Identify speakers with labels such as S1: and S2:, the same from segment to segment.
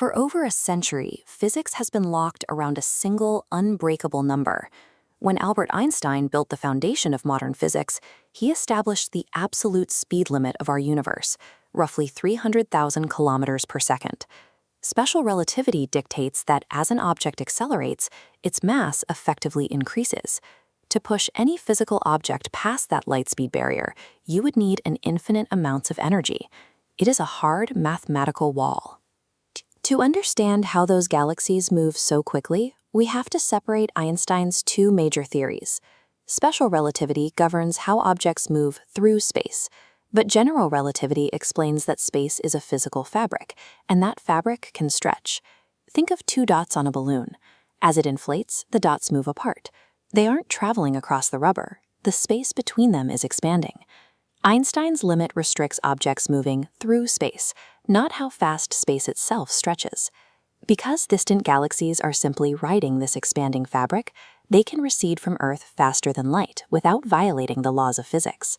S1: For over a century, physics has been locked around a single, unbreakable number. When Albert Einstein built the foundation of modern physics, he established the absolute speed limit of our universe, roughly 300,000 kilometers per second. Special relativity dictates that as an object accelerates, its mass effectively increases. To push any physical object past that light speed barrier, you would need an infinite amounts of energy. It is a hard mathematical wall. To understand how those galaxies move so quickly, we have to separate Einstein's two major theories. Special relativity governs how objects move through space, but general relativity explains that space is a physical fabric, and that fabric can stretch. Think of two dots on a balloon. As it inflates, the dots move apart. They aren't traveling across the rubber. The space between them is expanding. Einstein's limit restricts objects moving through space, not how fast space itself stretches. Because distant galaxies are simply riding this expanding fabric, they can recede from Earth faster than light without violating the laws of physics.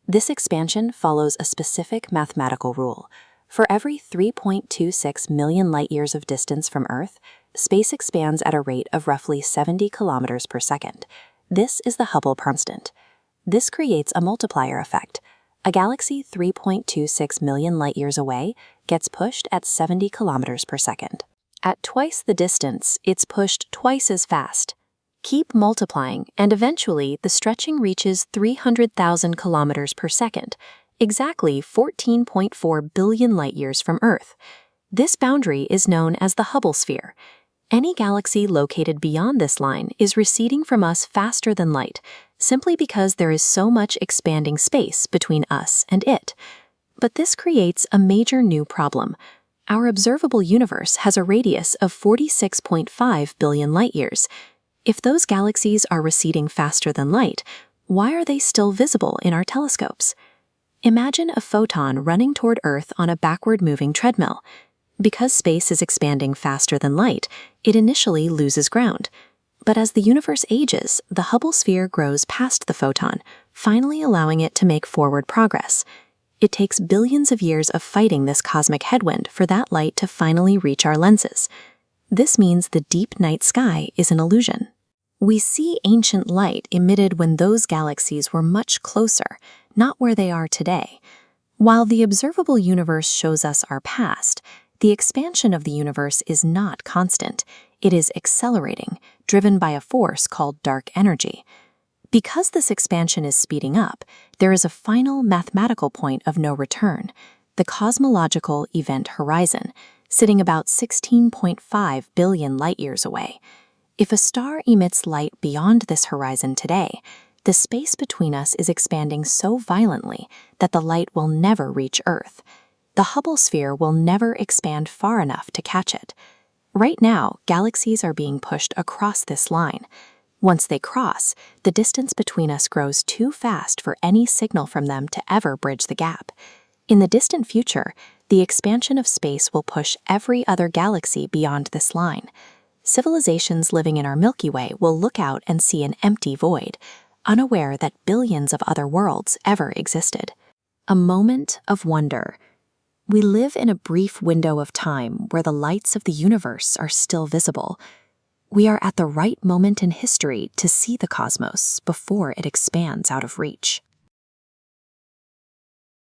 S1: This expansion follows a specific mathematical rule. For every 3.26 million light-years of distance from Earth, space expands at a rate of roughly 70 kilometers per second. This is the Hubble Constant. This creates a multiplier effect. A galaxy 3.26 million light-years away gets pushed at 70 kilometers per second. At twice the distance, it's pushed twice as fast. Keep multiplying, and eventually the stretching reaches 300,000 kilometers per second, exactly 14.4 billion light-years from Earth. This boundary is known as the Hubble Sphere. Any galaxy located beyond this line is receding from us faster than light, simply because there is so much expanding space between us and it. But this creates a major new problem. Our observable universe has a radius of 46.5 billion light-years. If those galaxies are receding faster than light, why are they still visible in our telescopes? Imagine a photon running toward Earth on a backward-moving treadmill. Because space is expanding faster than light, it initially loses ground. But as the universe ages, the Hubble sphere grows past the photon, finally allowing it to make forward progress. It takes billions of years of fighting this cosmic headwind for that light to finally reach our lenses. This means the deep night sky is an illusion. We see ancient light emitted when those galaxies were much closer, not where they are today. While the observable universe shows us our past, the expansion of the universe is not constant. It is accelerating, driven by a force called dark energy. Because this expansion is speeding up, there is a final mathematical point of no return, the Cosmological Event Horizon, sitting about 16.5 billion light-years away. If a star emits light beyond this horizon today, the space between us is expanding so violently that the light will never reach Earth. The Hubble sphere will never expand far enough to catch it. Right now, galaxies are being pushed across this line. Once they cross, the distance between us grows too fast for any signal from them to ever bridge the gap. In the distant future, the expansion of space will push every other galaxy beyond this line. Civilizations living in our Milky Way will look out and see an empty void, unaware that billions of other worlds ever existed. A moment of wonder. We live in a brief window of time where the lights of the universe are still visible. We are at the right moment in history to see the cosmos before it expands out of reach.